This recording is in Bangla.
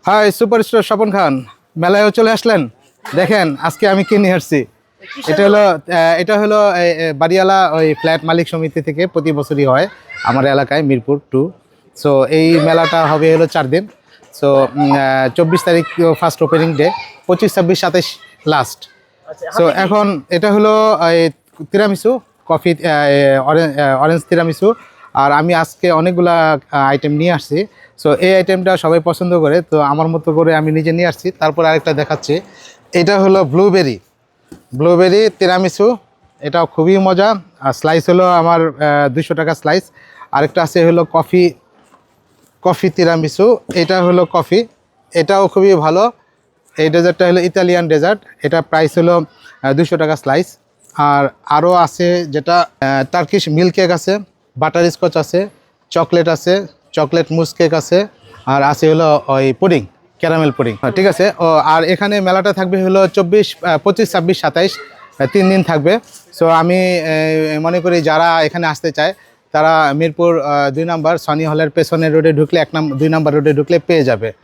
হাই সুপারস্টার স্বপন খান, মেলায়ও চলে আসলেন। দেখেন আজকে আমি কি নিয়ে আসছি। এটা হলো বাড়িওয়ালা ওই ফ্ল্যাট মালিক সমিতি থেকে প্রতি বছরই হয় আমার এলাকায় মিরপুর 2। সো এই মেলাটা হবে হলো 4 দিন। সো 24 তারিখ first opening day, 25, 26, 27 last. So এখন এটা হলো তিরামিসু কফি, অরেঞ্জ তিরামিসু। আর আমি আজকে অনেকগুলা আইটেম নিয়ে আসছি। সো এই আইটেমটা সবাই পছন্দ করে, তো আমার মতো করে আমি নিজে নিয়ে আসছি। তারপর আরেকটা দেখাচ্ছি, এটা হলো ব্লুবেরি তিরামিসু। এটাও খুবই মজা। আর স্লাইস হলো আমার 200 টাকা স্লাইস। আরেকটা আছে হলো কফি তিরামিসু। এটা হলো কফি, এটাও খুবই ভালো। এই ডেজার্টটা হলো ইতালিয়ান ডেজার্ট, এটা প্রাইস হলো 200 টাকা স্লাইস। আর আরও আছে যেটা টার্কিশ মিল্ক কেক আছে, বাটার স্কচ আছে, চকলেট আছে, চকলেট মুস কেক আছে, আর আছে হলো ওই পুডিং, ক্যারামেল পুডিং। ঠিক আছে। ও আর এখানে মেলাটা থাকবে হলো 24, 25, 26, 27, 3 দিন থাকবে। সো আমি মনে করি যারা এখানে আসতে চায় তারা মিরপুর 2 নম্বর সনি হলের পেছনের রোডে ঢুকলে 2 নম্বর রোডে ঢুকলে পেয়ে যাবে।